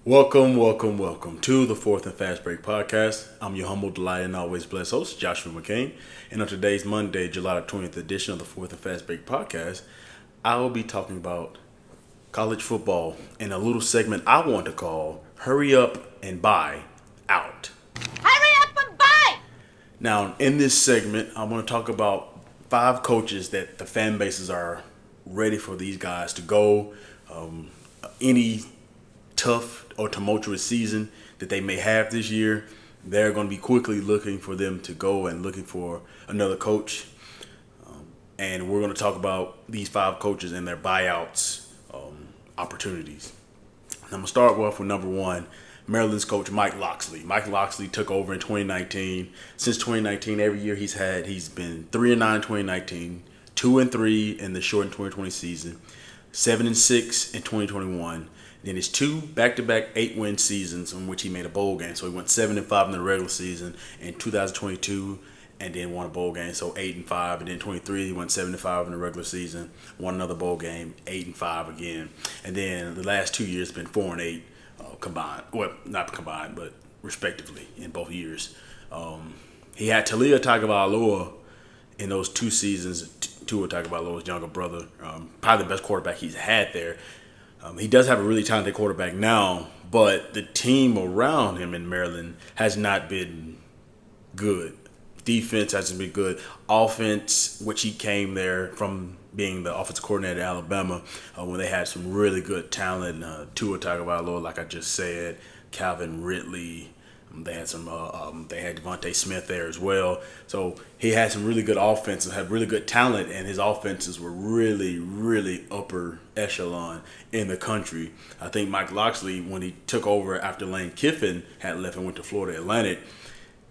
Welcome to the Fourth and Fast Break Podcast. I'm your humble, delighted, and always blessed host, Joshua McCain. And on today's Monday, July the 20th edition of the Fourth and Fast Break Podcast, I will be talking about college football in a little segment I want to call Hurry Up and Buy Out. Hurry up and buy! Now, in this segment, I want to talk about 5 coaches that the fan bases are ready for these guys to go. Any tough or tumultuous season that they may have this year, they're going to be quickly looking for them to go and looking for another coach. And we're going to talk about these 5 coaches and their buyouts opportunities. And I'm going to start off with number 1, Maryland's coach Mike Locksley. Mike Locksley took over in 2019. Since 2019, every year he's been 3-9 in 2019, 2-3 in the shortened 2020 season, 7-6 in 2021. Then his 2 back-to-back 8-win seasons in which he made a bowl game. So he went 7-5 in the regular season in 2022 and then won a bowl game. So 8-5. And then 23 he went 7-5 in the regular season, won another bowl game, 8-5 again. And then the last 2 years been 4-8 combined. Well, not combined, but respectively in both years. He had Talia Tagovailoa in those 2 seasons. Tua Tagovailoa's younger brother, probably the best quarterback he's had there. He does have a really talented quarterback now, but the team around him in Maryland has not been good. Defense hasn't been good. Offense, which he came there from being the offensive coordinator at Alabama, when they had some really good talent. Tua Tagovailoa, like I just said, Calvin Ridley. They had they had Devontae Smith there as well. So he had some really good offenses, had really good talent, and his offenses were really, really upper echelon in the country. I think Mike Locksley, when he took over after Lane Kiffin had left and went to Florida Atlantic,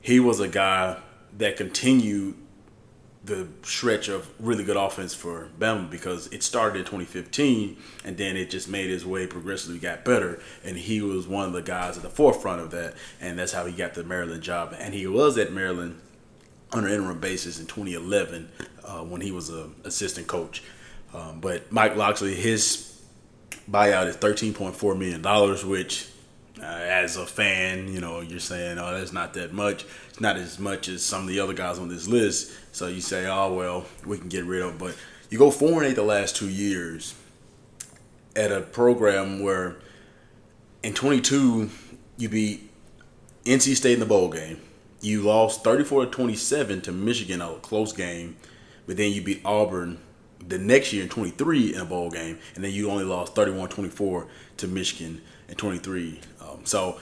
he was a guy that continued the stretch of really good offense for Bama because it started in 2015 and then it just made its way progressively got better, and he was one of the guys at the forefront of that, and that's how he got the Maryland job. And he was at Maryland on an interim basis in 2011 when he was an assistant coach. But Mike Locksley, his buyout is $13.4 million, which as a fan, you're saying, oh, that's not that much. It's not as much as some of the other guys on this list. So you say, oh, well, we can get rid of him. But you go 4-8 the last 2 years at a program where in 22 you beat NC State in the bowl game. You lost 34-27 to Michigan, a close game. But then you beat Auburn the next year in 23 in a bowl game. And then you only lost 31-24 to Michigan in 23. So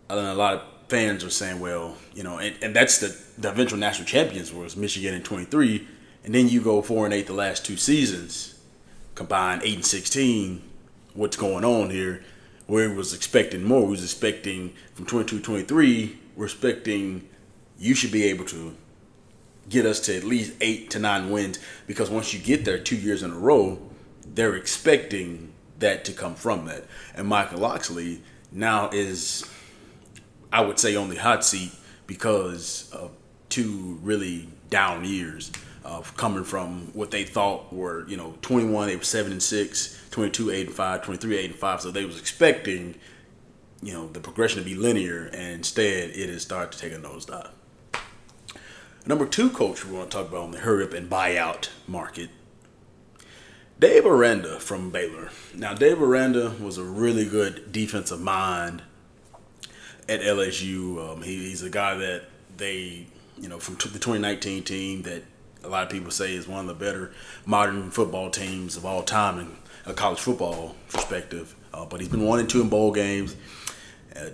a lot of fans are saying, well, and that's the eventual national champions was Michigan in 23, and then you go 4-8 the last 2 seasons, combined 8-16. What's going on here? We was expecting more. We was expecting from 22-23. We're expecting you should be able to get us to at least 8 to 9 wins, because once you get there 2 years in a row, they're expecting that to come from that. And Michael Locksley now is, I would say, on the hot seat because of 2 really down years of coming from what they thought were, 21 they were 7-6, 22 8-5, 23 8-5. So they was expecting, the progression to be linear, and instead it has started to take a nosedive. Number 2 coach we want to talk about on the hurry up and buyout market, Dave Aranda from Baylor. Now, Dave Aranda was a really good defensive mind at LSU. He's a guy that they, from the 2019 team that a lot of people say is one of the better modern football teams of all time in a college football perspective. But he's been 1-2 in bowl games.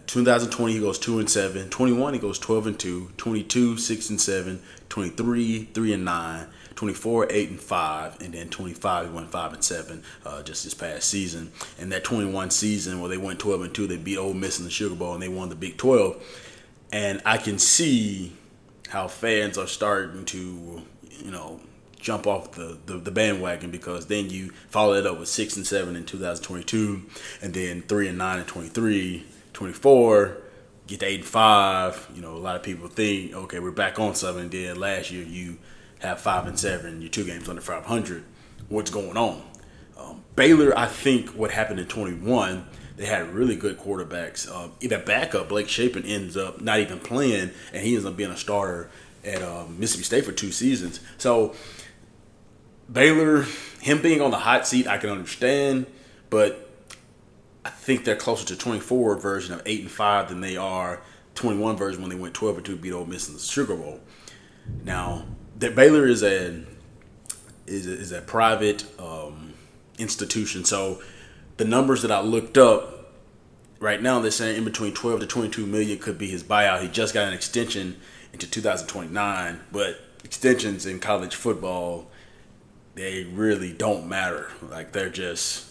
2020 he goes 2-7. 21 he goes 12-2. 22 6-7. 23 3-9. 24 8-5, and then 25 he went 5-7 just this past season. And that 21 season where they went 12-2, they beat Ole Miss in the Sugar Bowl and they won the Big 12. And I can see how fans are starting to, jump off the bandwagon, because then you follow it up with 6-7 in 2022, and then 3-9 in 23, 24. Get to 8-5. A lot of people think, okay, we're back on something. Then last year you have 5-7, your 2 games under 500. What's going on? Baylor, I think what happened in 21, They had really good quarterbacks. The backup, Blake Shapen, ends up not even playing, and he ends up being a starter at Mississippi State for 2 seasons. So Baylor, him being on the hot seat, I can understand, but I think they're closer to 24 version of 8-5 than they are 21 version when they went 12-2, beat Ole Miss in the Sugar Bowl. Now, that Baylor is a private institution, so the numbers that I looked up right now, they're saying in between 12 to 22 million could be his buyout. He just got an extension into 2029, but extensions in college football, they really don't matter. Like they're just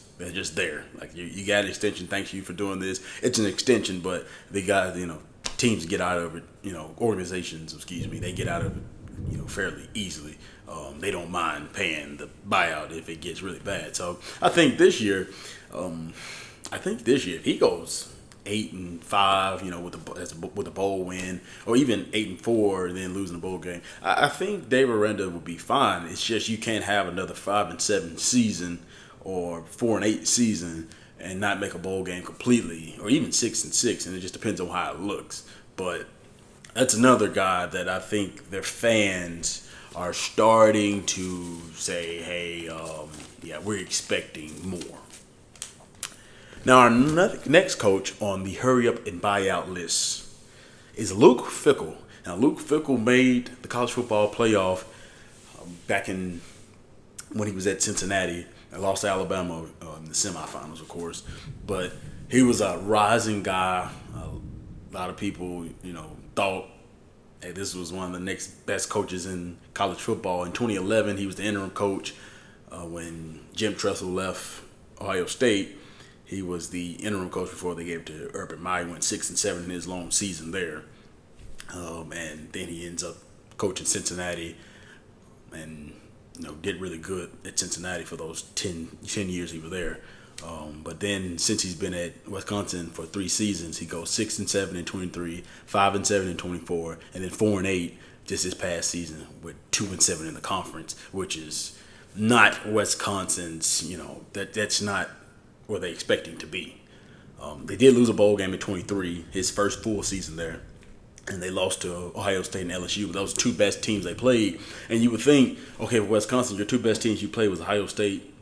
there. Like you got an extension. Thanks you for doing this. It's an extension, but they got teams get out of it. Organizations, they get out of it fairly easily. They don't mind paying the buyout if it gets really bad. So I think this year, if he goes 8-5, with a bowl win, or even 8-4, and then losing the bowl game, I think Dave Aranda will be fine. It's just you can't have another 5-7 season or 4-8 season and not make a bowl game completely, or even 6-6, and it just depends on how it looks. But that's another guy that I think their fans are starting to say, hey, we're expecting more. Now, our next coach on the hurry up and buyout list is Luke Fickell. Now, Luke Fickell made the college football playoff back in when he was at Cincinnati. I lost to Alabama in the semifinals, of course. But he was a rising guy. A lot of people, thought, hey, this was one of the next best coaches in college football. In 2011, he was the interim coach when Jim Tressel left Ohio State. He was the interim coach before they gave it to Urban Meyer. He went 6-7 in his long season there. And then he ends up coaching Cincinnati and did really good at Cincinnati for those 10 years he was there. But then since he's been at Wisconsin for 3 seasons, he goes 6-7 in 23, 5-7 in 24, and then 4-8 just this past season with 2-7 in the conference, which is not Wisconsin's. That's not where they expecting to be. They did lose a bowl game in 23, his first full season there, and they lost to Ohio State and LSU. Those 2 best teams they played, and you would think, okay, Wisconsin, your 2 best teams you played was Ohio State,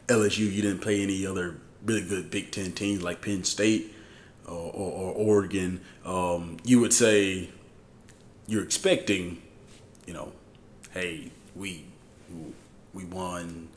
LSU. You didn't play any other really good Big Ten teams like Penn State or Oregon. You would say you're expecting, hey, we won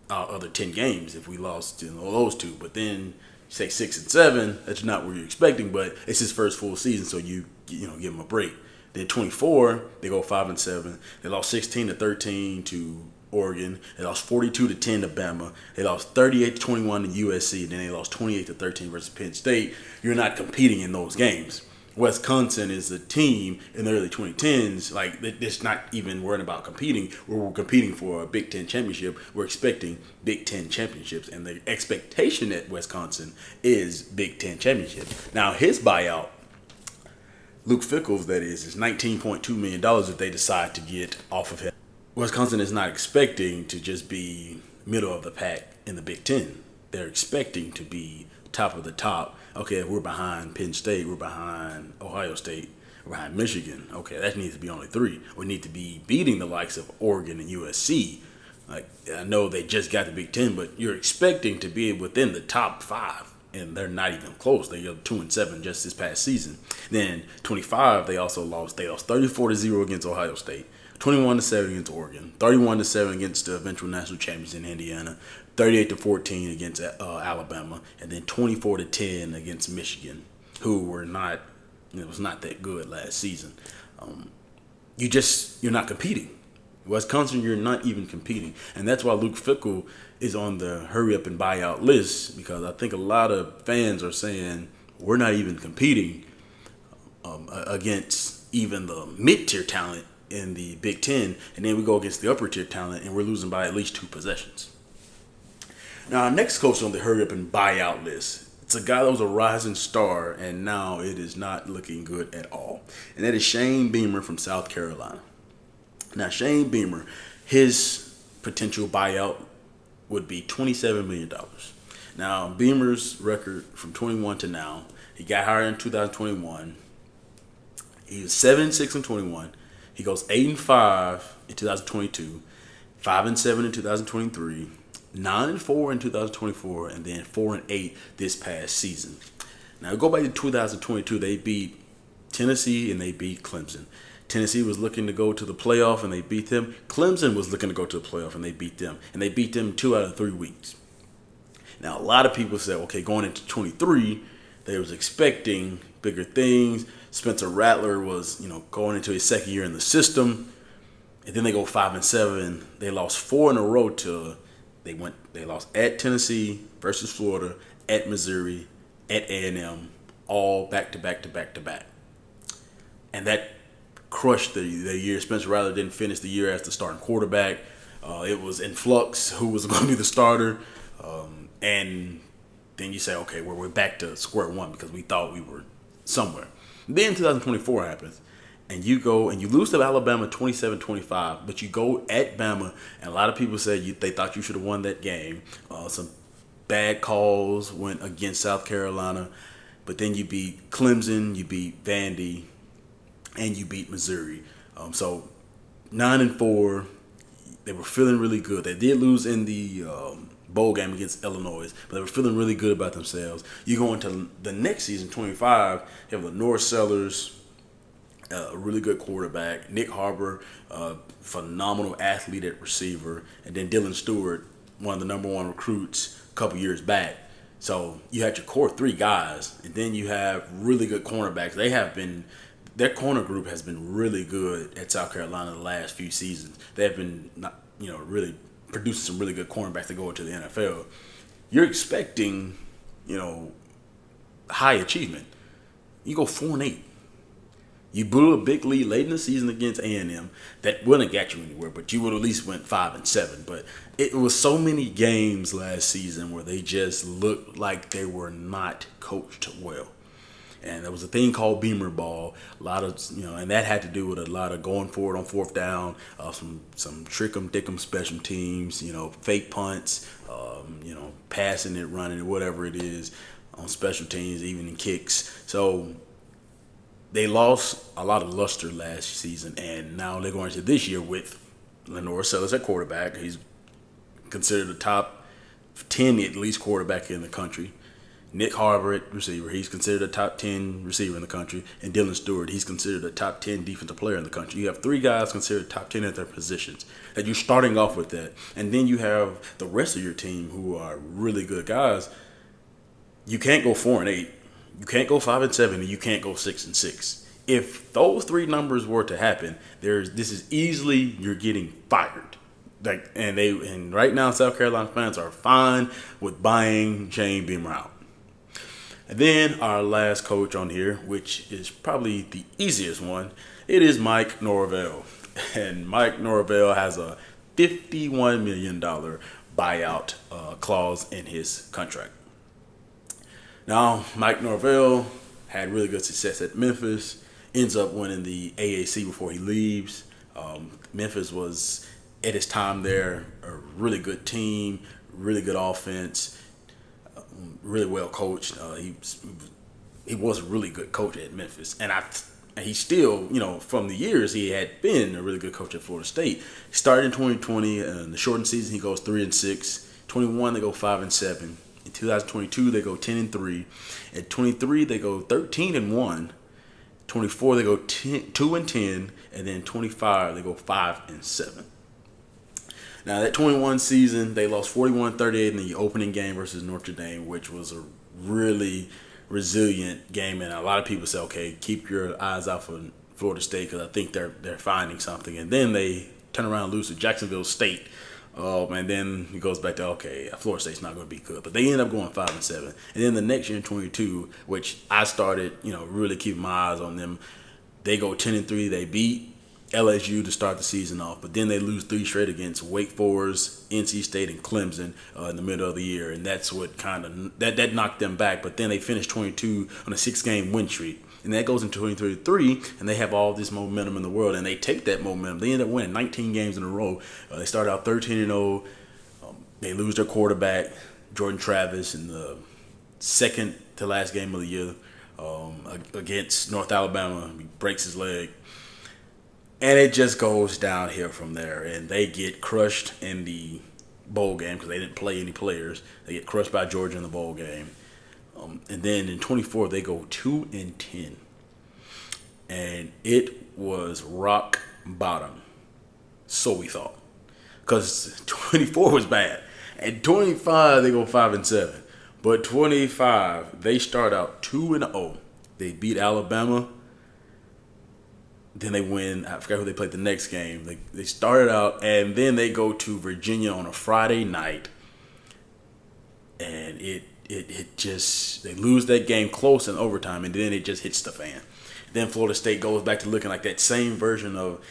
our other 10 games if we lost those 2. But then you say 6-7, that's not what you're expecting, but it's his first full season, so you give him a break. Then 24, they go 5-7. They lost 16-13 to Oregon. They lost 42-10 to Bama. They lost 38-21 to USC. Then they lost 28-13 versus Penn State. You're not competing in those games. Wisconsin is a team in the early 2010s, like, it's not even worrying about competing. We're competing for a Big Ten championship. We're expecting Big Ten championships, and the expectation at Wisconsin is Big Ten championship. Now, his buyout, Luke Fickell's, that is $19.2 million if they decide to get off of him. Wisconsin is not expecting to just be middle of the pack in the Big Ten. They're expecting to be top of the top. Okay, if we're behind Penn State, we're behind Ohio State, we're behind Michigan. Okay, that needs to be only 3. We need to be beating the likes of Oregon and USC. Like, I know they just got the Big Ten, but you're expecting to be within the top 5, and they're not even close. They are 2-7 just this past season. Then 25, they also lost. They lost 34-0 against Ohio State, 21-7 against Oregon, 31-7 against the eventual national champions in Indiana, 38-14 against Alabama, and then 24-10 against Michigan, who were not, was not that good last season. You're not competing. Wisconsin, you're not even competing, and that's why Luke Fickell is on the hurry up and buyout list, because I think a lot of fans are saying we're not even competing against even the mid-tier talent in the Big Ten, and then we go against the upper-tier talent, and we're losing by at least 2 possessions. Now, our next coach on the hurry up and buyout list, it's a guy that was a rising star, and now it is not looking good at all. And that is Shane Beamer from South Carolina. Now, Shane Beamer, his potential buyout would be $27 million. Now, Beamer's record from 21 to now, he got hired in 2021. He was 7-6 in 21. He goes 8-5 in 2022, 5-7 in 2023, 9-4 in 2024, and then 4-8 this past season. Now, go back to 2022. They beat Tennessee and they beat Clemson. Tennessee was looking to go to the playoff and they beat them. Clemson was looking to go to the playoff and they beat them. And they beat them 2 out of 3 weeks. Now, a lot of people said, okay, going into 23, they was expecting bigger things. Spencer Rattler was, going into his second year in the system. And then they go 5-7. They lost 4 in a row they lost at Tennessee versus Florida, at Missouri, at A&M, all back to back to back to back. And that crushed the year. Spencer Rattler didn't finish the year as the starting quarterback. It was in flux who was going to be the starter. And then you say, okay, we're back to square one because we thought we were somewhere. Then 2024 happens, and you go and you lose to Alabama 27-25, but you go at Bama, and a lot of people said they thought you should have won that game. Some bad calls went against South Carolina, but then you beat Clemson, you beat Vandy, and you beat Missouri. So 9-4, they were feeling really good. They did lose in the bowl game against Illinois, but they were feeling really good about themselves. You go into the next season, 25, you have Lenore Sellers, a really good quarterback, Nick Harbor, phenomenal athlete at receiver, and then Dylan Stewart, one of the number 1 recruits a couple years back. So you had your core 3 guys, and then you have really good cornerbacks. Their corner group has been really good at South Carolina the last few seasons. They have been, really producing some really good cornerbacks to go into the NFL. You're expecting, high achievement. You go 4-8. You blew a big lead late in the season against A&M. That wouldn't have got you anywhere, but you would at least went 5-7. But it was so many games last season where they just looked like they were not coached well. And there was a thing called Beamer ball. A lot of, and that had to do with a lot of going forward on 4th down, some trick 'em, dick 'em special teams, fake punts, passing it, running it, whatever it is on special teams, even in kicks. So they lost a lot of luster last season, and now they're going into this year with Lenore Sellers at quarterback. He's considered the top 10 at least quarterback in the country. Nick Harbor at receiver, he's considered a top 10 receiver in the country. And Dylan Stewart, he's considered a top 10 defensive player in the country. You have 3 guys considered top 10 at their positions. That you're starting off with that. And then you have the rest of your team who are really good guys. You can't go 4-8. You can't go 5-7, and you can't go 6-6. If those 3 numbers were to happen, this is easily you're getting fired. And right now South Carolina fans are fine with buying Shane Beamer out. And then our last coach on here, which is probably the easiest one, it is Mike Norvell. And Mike Norvell has a $51 million buyout clause in his contract. Now, Mike Norvell had really good success at Memphis, ends up winning the AAC before he leaves. Memphis was, at his time there, a really good team, really good offense, really well coached. He was a really good coach at Memphis, and he still, from the years he had been a really good coach at Florida State. He started in 2020, in the shortened season he goes 3-6. 21 they go 5-7. In 2022 they go 10-3. At 23 they go 13-1. 24 they go 2-10, and then 25 they go 5-7. Now, that 21 season, they lost 41-38 in the opening game versus Notre Dame, which was a really resilient game. And a lot of people say, okay, keep your eyes out for Florida State because I think they're finding something. And then they turn around and lose to Jacksonville State. And then it goes back to, okay, Florida State's not going to be good. But they end up going 5-7. And then the next year in 22, which I started, really keeping my eyes on them, they go 10-3. They beat LSU to start the season off, but then they lose 3 straight against Wake Forest, NC State, and Clemson in the middle of the year, and that's what kind of that knocked them back. But then they finished 22 on a 6-game win streak, and that goes into 23-3, and they have all this momentum in the world, and they take that momentum. They end up winning 19 games in a row. They start out 13-0. They lose their quarterback. Jordan Travis in the second to last game of the year against North Alabama. He breaks his leg. And it just goes downhill from there. And they get crushed in the bowl game because they didn't play any players. They get crushed by Georgia in the bowl game. And then in 24, they go 2-10. And it was rock bottom. So we thought. Because 24 was bad. At 25, they go 5-7. But 25, they start out 2-0. They beat Alabama. Then they win. I forgot who they played the next game. They started out, and then they go to Virginia on a Friday night. And it just, they lose that game close in overtime, and then it just hits the fan. Then Florida State goes back to looking like that same version of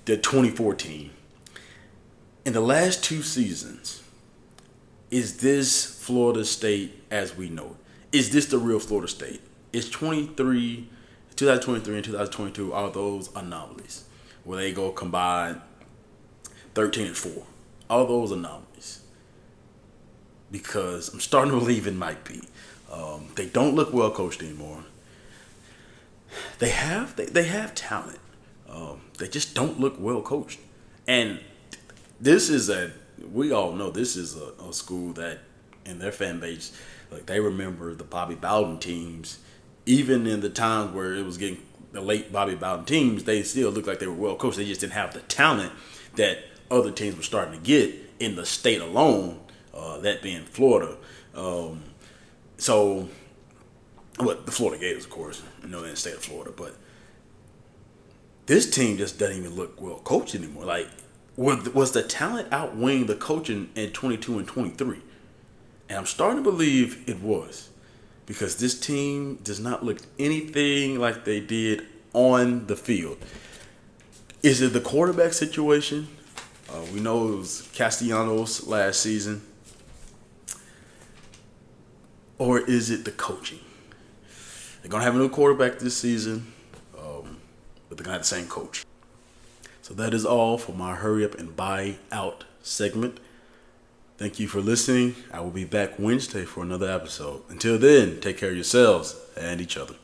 the 2014. In the last two seasons, is this Florida State as we know it? Is this the real Florida State? Is 2023 and 2022 are those anomalies where they go combined 13-4? All those anomalies? Because I'm starting to believe it might be. They don't look well coached anymore. They have talent. They just don't look well coached. And this is we all know this is a school that in their fan base, like they remember the Bobby Bowden teams. Even in the times where it was getting the late Bobby Bowden teams, they still looked like they were well coached. They just didn't have the talent that other teams were starting to get in the state alone, that being Florida. So, the Florida Gators, of course, in the state of Florida. But this team just doesn't even look well coached anymore. Like, was the talent outweighing the coaching in 22 and 23? And I'm starting to believe it was. Because this team does not look anything like they did on the field. Is it the quarterback situation? We know it was Castellanos last season. Or is it the coaching? They're going to have a new quarterback this season, but they're going to have the same coach. So that is all for my hurry up and buy out segment. Thank you for listening. I will be back Wednesday for another episode. Until then, take care of yourselves and each other.